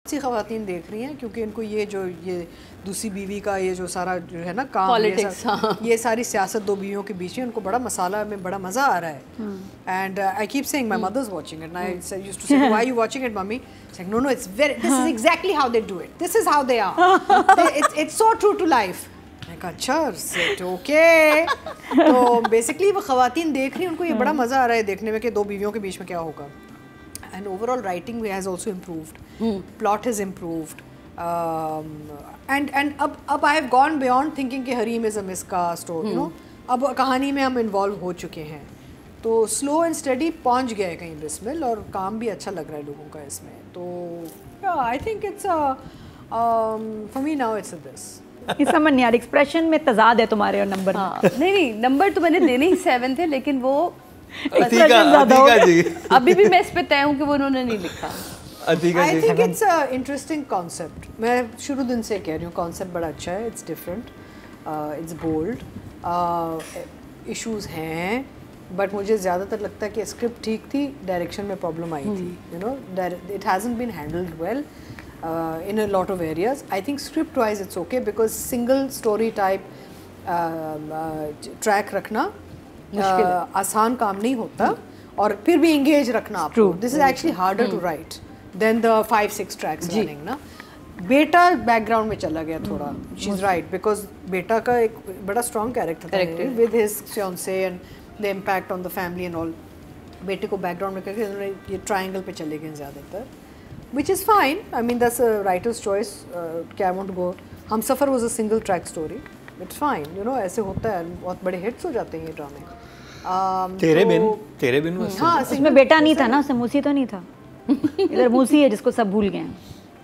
सी ख़वातीन देख रही हैं क्योंकि इनको ये दूसरी बीवी का ये जो सारा जो है ना काम पॉलिटिक्स, ये सारी सियासत दो बीवियों के बीच में उनको बड़ा मसाला में बड़ा मज़ा आ रहा है. And I keep saying my mother's watching it, I used to say why you watching it mummy, saying no it's very, this is exactly how they do it, this is how they are, it's so true to life. मैं कहा अच्छा okay. तो basically वो ख़वातीन देख रही हैं, उनको ये बड़ा मज़ा आ रहा है देखने में कि दो बीवियों के बीच में क्या होगा. And overall writing has also improved. Plot has improved. And अब I have gone beyond thinking कि Hareem is a miscast or you know, अब कहानी में हम involve हो चुके हैं. तो slow and steady पहुंच गए कहीं बिस्मिल, और काम भी अच्छा लग रहा है लोगों का इसमें. तो yeah, I think it's for me now it's a this. समन यार एक्सप्रेशन में तजाद है तुम्हारे और नंबर में. नहीं नंबर तो मैंने देने ही 7 थे, लेकिन वो जी अभी भी मैं इस पे तय हूँ कि वो उन्होंने नहीं लिखा. I think it's a interesting concept. मैं शुरू दिन से कह रही हूँ concept बड़ा अच्छा है. It's different, it's bold, issues हैं, but मुझे ज़्यादातर लगता है कि स्क्रिप्ट ठीक थी, डायरेक्शन में प्रॉब्लम आई थी. You know, it hasn't been handled well in a lot of areas. I think script wise it's okay because single story type track रखना आसान काम नहीं होता, और फिर भी engage रखना आपको. This is actually harder to write than the 5-6 tracks running ना. बेटा बैकग्राउंड में चला गया थोड़ा. She's right because बेटा का एक बड़ा strong character था with his fiancée and the impact on the family and all. बेटे को बैकग्राउंड में करके उन्होंने ये ट्रायंगल पे चले गए ज़्यादातर, which is fine. I mean that's a writer's choice. क्या I want to go. Humsafar was a single track story. It's fine, you know, ऐसे होता है, बहुत बड़े हिट्स हो जाते हैं ये ड्रामे. तेरे बिन हाँ, इसमें बेटा नहीं था ना, उसमें मूसी तो नहीं था. इधर मूसी है जिसको सब भूल गए हैं.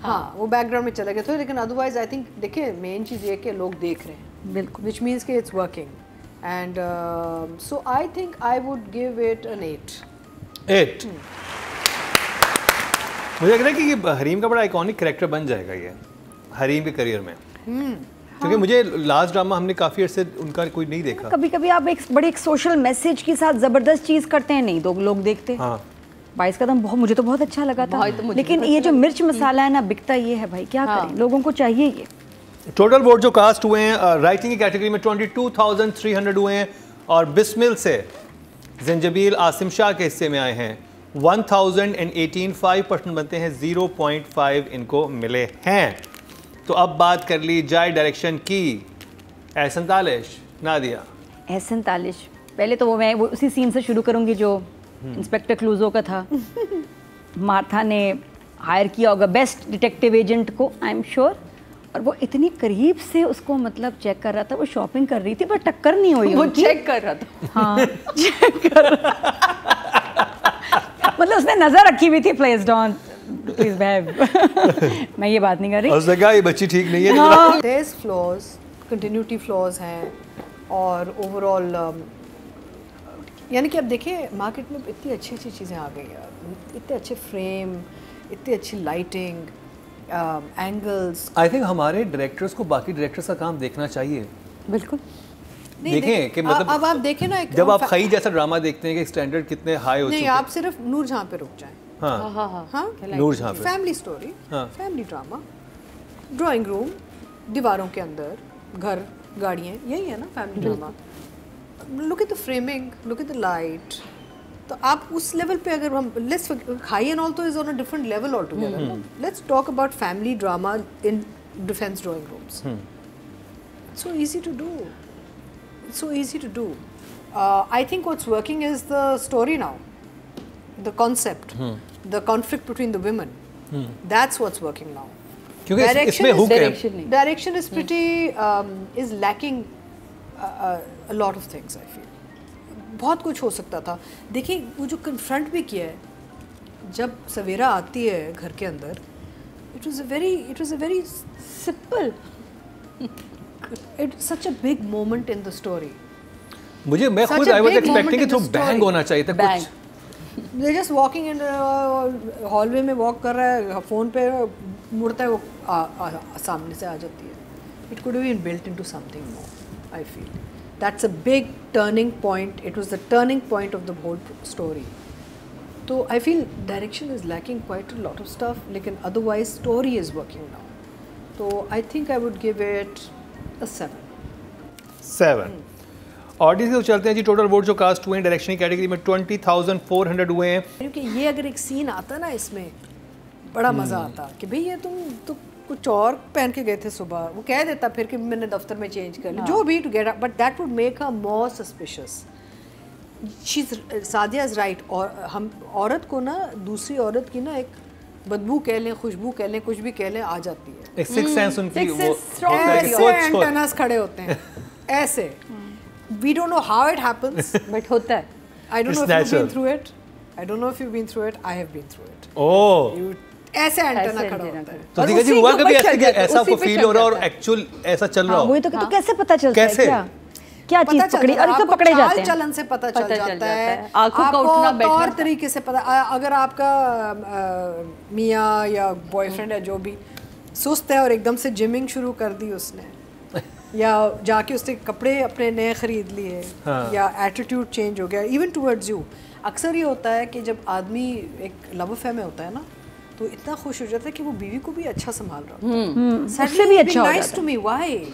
हाँ, वो बैकग्राउंड में चले गए थे, लेकिन अदरवाइज आई थिंक देखिए मेन चीज़ ये कि लोग देख रहे हैं. बिल्कुल. विच मीन्स कि it's working, and so I think I would give it an 8. मुझे लग रहा है कि ये हरीम का बड़ा आइकॉनिक कैरेक्टर बन जाएगा ये हरीम के करियर में. क्योंकि मुझे लास्ट ड्रामा हमने काफ़ी अर्से उनका कोई नहीं देखा. कभी कभी आप एक बड़े एक सोशल मैसेज के साथ ज़बरदस्त चीज़ करते हैं, नहीं तो लोग देखते. हाँ. 22 कदम मुझे तो बहुत अच्छा लगा था, लेकिन ये जो मिर्च मसाला है ना बिकता ये है भाई, क्या करें, लोगों को चाहिए ये. टोटल वोट जो कास्ट हुए हैं राइटिंग की कैटेगरी में 22,300 हुए हैं, और बिस्मिल से जंजबील आसिम शाह के हिस्से में आए हैं 1018. 5% बनते हैं, 0.5 इनको मिले हैं. तो अब बात कर ली जाए डायरेक्शन की. एहसन तालिश, नादिया. एहसन तालिश, पहले तो मैं उसी सीन से शुरू करूंगी जो इंस्पेक्टर क्लूजो का था. मार्था ने हायर किया होगा बेस्ट डिटेक्टिव एजेंट को, आई एम श्योर, और वो इतनी करीब से उसको मतलब चेक कर रहा था. वो शॉपिंग कर रही थी पर टक्कर नहीं हुई. वो चेक कर रहा था. हाँ चेक कर रहा. मतलब उसने नजर रखी हुई थी प्लेस्ड ऑन. प्लीज मैं ये बात नहीं कर रही. उसने कहा ये बच्ची ठीक नहीं है. There's flaws, continuity flaws हैं, और ओवरऑल यानी कि अब देखिए मार्केट में इतनी अच्छी चीज़ें आ गई हैं, इतने अच्छे फ्रेम, इतनी अच्छी लाइटिंग, एंगल्स. आई थिंक हमारे डायरेक्टर्स को बाकी डायरेक्टर्स का काम देखना चाहिए. बिल्कुल. देखें कि मतलब अब आप देखें ना, जब आप खई जैसा ड्रामा देखते हैं कि स्टैंडर्ड कितने हाई हो चुके हैं. नहीं, आप सिर्फ नूरजहां पे रुक जाएं. हाँ, नूरजहां पे family story, family drama, drawing room, दीवारों के अंदर घर, गाड़ियाँ, यही है ना family drama. Look at the framing, look at the light. तो आप उस लेवल पे अगर हम लेट्स हाई एंड ऑल तो is on a different level all together. Let's talk about family drama in defence drawing rooms. So easy to do. It's so easy to do. I think what's working is the story now, the concept, the conflict between the women. That's what's working now. क्योंकि इसमें hook है. Direction is pretty is lacking a lot of things. I feel बहुत कुछ हो सकता था. देखिए वो जो confront भी किया है, जब सवेरा आती है घर के अंदर, it was a very simple. It's such a big moment in the story. मैं खुद I was expecting कि थोड़ा bang होना चाहिए था कुछ. They're just walking in hallway में walk कर रहा है, फोन पे मुड़ता है, वो सामने से आ जाती है. It could have been built into something more. I feel that's a big turning point. It was the turning point of the whole story. तो I feel direction is lacking quite a lot of stuff, लेकिन otherwise story is working now. तो I think I would give it a 7. Audience से चलते हैं जी. Total vote जो cast हुए हैं डायरेक्शन की कैटेगरी में 20,400 हुए हैं. क्योंकि ये अगर एक सीन आता ना इसमें बड़ा मज़ा आता कि भाई ये तुम तो कुछ और पहन के गए थे सुबह, वो कह देता फिर कि मैंने दफ्तर में चेंज कर लिया, जो भी to get, but that would make her more suspicious. Sadia is right. और हम औरत को ना दूसरी औरत की ना एक बदबू कह लें, खुशबू कह लें, कुछ भी कह लें, आ जाती है. एक सिक्स सेंस उनकी Sixth वो sense strong ऐसे एंटेनास खड़े होते हैं ऐसे. We don't know how it happens, but होता है. I don't It's know if you've been natural. through it. I don't know if you've been through it. I have been through it. Oh. You ऐसे antenna ऐसे खड़ा antenna होता है. तो और ठीक है जी, उसी हुआ के कभी ऊपर ऐसा चढ़ कि जाता है, ऐसा उसी आपको पे फील चढ़ हो रहा है और जाता है. एक्चुअल ऐसा चल रहा हाँ, हो? वही तो कैसे पता चलता कैसे? है क्या पता चीज चलता पकड़ी है, और इसको आपको पकड़े चाल जाते हैं. चलन से पता चल जाता है. आंखों का आपको उठना तौर बैठना. तरीके से पता. अगर आपका मियाँ या बॉयफ्रेंड है जो भी सुस्त है और एकदम से जिमिंग शुरू कर दी उसने, या जाके उसने कपड़े अपने नए खरीद लिए, हाँ. या एटीट्यूड चेंज हो गया इवन टुवर्ड्स यू. अक्सर ये होता है कि जब आदमी एक लव अफेयर में होता है ना, तो इतना खुश हो जाता है कि वो बीवी को भी अच्छा संभाल रहा होता है. उससे भी अच्छा हो नाइस जाता टू मी, व्हाई.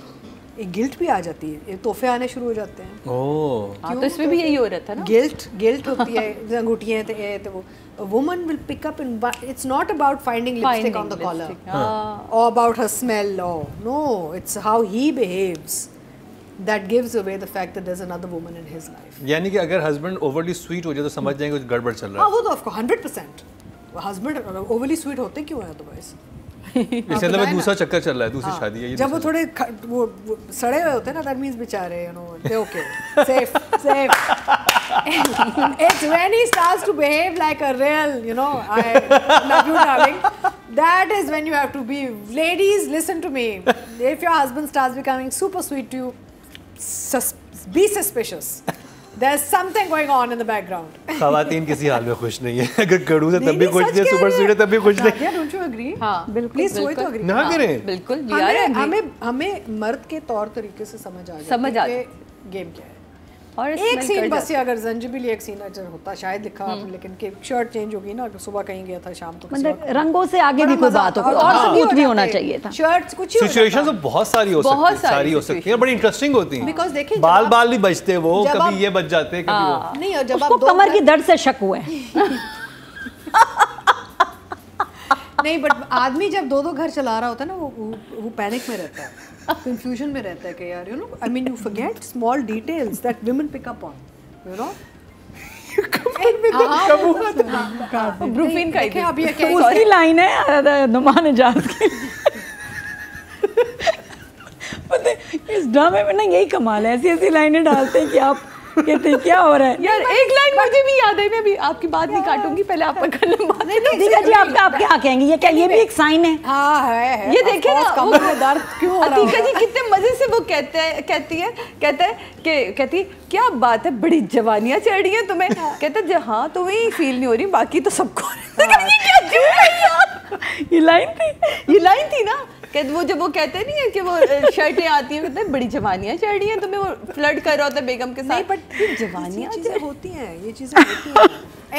एक गिल्ट भी आ जाती है, ये तोहफे आने शुरू हो जाते हैं. ओह. हाँ, तो इसमें भी यही हो रहा था ना. गिल्ट होती है. अंगूठियाँ तो वो woman will pick up in, it's not about finding lipstick on the collar or about her smell, or no, it's how he behaves that gives away the fact that there's another woman in his life. यानी कि अगर husband overly sweet हो जाए तो समझ जाएंगे कुछ गड़बड़ चल रहा हाँ, है. वो तो आपको 100%. हस्बैंड ओवरली स्वीट होते क्यों हैं अदरवाइज? इससे मतलब बताएं दूसरा ना. चक्कर चल रहा है, दूसरी शादी है ये. जब वो थोड़े वो सड़े हुए होते हैं ना, that means बेचारे, you know, they okay, safe. It's when he starts to behave like a real, you know, I love you darling, that is when you have to be. Ladies, listen to me. If your husband starts becoming super sweet to you, be suspicious. There's something going on in the background. खवातीन किसी हाल में खुश नहीं है. अगर कड़ू से तब भी खुश सच नहीं है, कह सुपर रही स्वीट है तब भी खुश नहीं. Nadia, don't you agree? हाँ, बिल्कुल. Please, वही तो agree. ना करें. बिल्कुल. We are agree. हमें मर्द के तौर तरीके से समझ आ जाता समझ है आता कि गेम क्या है. और एक smell सीन कर बस जाता ये अगर जंजीबिल एक सीन अगर होता शायद लिखा आपने, लेकिन कि शर्ट चेंज होगी ना, सुबह कहीं गया था शाम को किसी मतलब वक्त. रंगों से आगे बड़ा भी कोई मजा बात आता हो, है. और हाँ. सबूत भी होना चाहिए था. शर्ट्स कुछ ही हो सिचुएशंस जाता. तो बहुत सारी हो बहुत सकती है, सारी हो सारी सकती है, बड़ी इंटरेस्टिंग होती हैं. Because देखिए, जब बाल आप- बाल भी बचते हैं वो, जब कभी आप- ये बच जाते हैं, कभी वो. नहीं, और जब उसको आप दो कमर की घर- दर्द से शक हुआ है. नहीं, बट आदमी जब दो घर चला रहा होता है ना, वो पैनिक में रहता है, कंफ्यूजन में रहता है कि यार, you know, I mean you forget small details that women pick up on, you know. ब्रूफिन का ही देखिए, अब ये क्या उसकी लाइन है नुमान इजाज की. पता है, इस ड्रामे में ना यही कमाल है, ऐसी ऐसी लाइनें डालते हैं कि आप कहते हैं क्या हो रहा है. यार एक लाइन मुझे भी याद है. मैं भी आपकी बात नहीं काटूंगी, पहले आपका कर ले बात. दीपिका जी आप क्या कहेंगी, ये क्या ये भी एक साइन है? हाँ है. ये देखिए ना, कमर में दर्द क्यों हो रहा अतीका है? जी कितने मजे से वो कहती है क्या बात है, बड़ी जवानियां चढ़ रही हैं तुम्हें. कहते हाँ, तुम्हें फील नहीं हो रही, बाकी तो सबको. ये लाइन थी. ये लाइन थी ना. वो जब वो कहते नहीं है कि वो शर्टें आती हैं, कहते हैं बड़ी जवानियां चढ़ रही हैं तुम्हें, वो फ्लर्ट कर रहा होता है बेगम के साथ. नहीं, बट ये जवानियां चीजें होती हैं, ये चीजें होती हैं.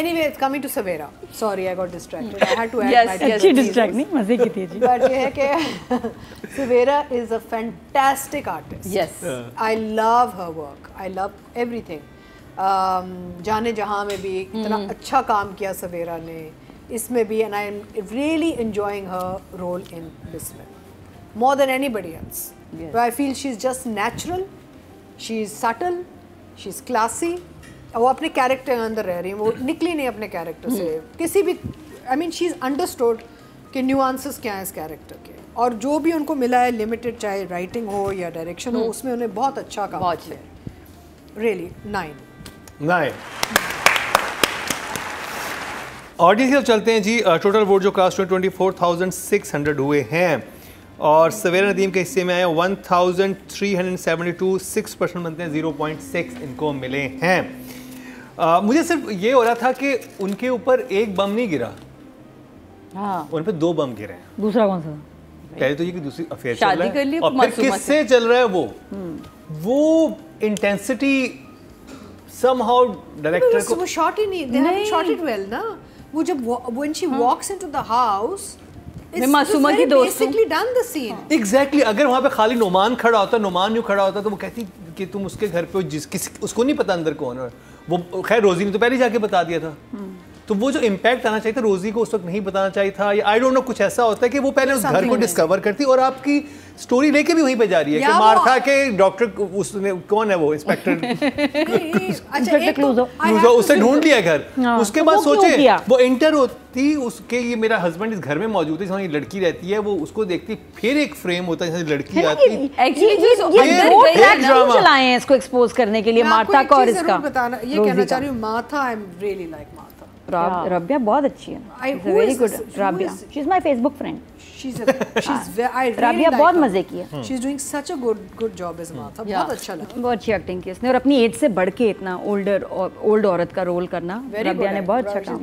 Anyway, it's coming to Savera. Sorry, I got distracted. I had to add Yes, my yes. अच्छी reasons. डिस्ट्रैक्ट नहीं, मजे की थी जी. But ये है कि Savera is a fantastic artist. Yes. I love her work. I love everything. जाने जहाँ में भी इतना अच्छा काम किया सवेरा ने, इसमें भी, and I am really enjoying her role in Bismil more than anybody else. Yes. But I feel she's just natural, she's subtle, she's classy. वो अपने कैरेक्टर के अंदर रह रही हैं, वो निकली नहीं अपने कैरेक्टर से किसी भी. I mean she is understood कि न्यूआंसेस क्या हैं इस कैरेक्टर के, और जो भी उनको मिला है लिमिटेड, चाहे राइटिंग हो या डायरेक्शन हो, उसमें उन्हें बहुत अच्छा काम बहुत किया. रियली 9. ऑडियंस की तरफ चलते हैं जी. टोटल वोट जो कास्ट हुए 24,600 हुए हैं, और सवेरा नदीम के हिस्से में आए 1,372. 6% बनते हैं, 0.6 इनको मिले हैं. मुझे सिर्फ ये हो रहा था कि उनके ऊपर एक बम नहीं गिरा, हाँ. उन पे 2 बम गिरे हैं. दूसरा कौन सा? पहले तो ये कि दूसरी अफेयर चल शादी रहा है, कर ली और फिर मासूमा किससे चल रहा है वो इंटेंसिटी somehow डायरेक्टर को वो शॉट ही नहीं, they haven't shot it well ना. वो जब when she walks into the house, मैं मासूमा की दोस्त हूँ। basically done the scene. Exactly अगर वहाँ पे खाली नुमान खड़ा होता, नुमान यूँ खड़ा होता तो वो कहती कि तुम उसके घर पे उसको नहीं पता अंदर कौन है। वो खैर रोजी ने तो पहले जाके बता दिया था। तो वो जो इम्पैक्ट आना चाहिए था रोजी को उस वक्त नहीं बताना चाहिए था, या आई डोंट नो कुछ ऐसा होता है कि वो पहले उस घर को डिस्कवर करती और आपकी स्टोरी लेके भी वहीं पे जा रही है कि मार्था के डॉक्टर उसने कौन है वो इंस्पेक्टर क्लूजो उससे ढूंढ लिया घर। उसके बाद सोचे वो एंटर होती उसके ये मेरा हस्बैंड इस घर में मौजूद है, जहाँ लड़की रहती है, वो उसको देखती, फिर एक फ्रेम होता है जैसे लड़की आती। चलाए हैं इसको एक्सपोज करने के लिए मार्था का और इसका बताना ये कहना चाह रही हूँ Martha, I am really like Martha. Rabia बहुत अच्छी है, very good. Rabia she is my Facebook friend. Rabia बहुत मजे की है। She is doing such a good job as Martha. बहुत अच्छा लगा, बहुत अच्छी एक्टिंग की इसने, और अपनी एज से बढ़ के इतना ओल्ड औरत का रोल करना रबिया ने बहुत अच्छा काम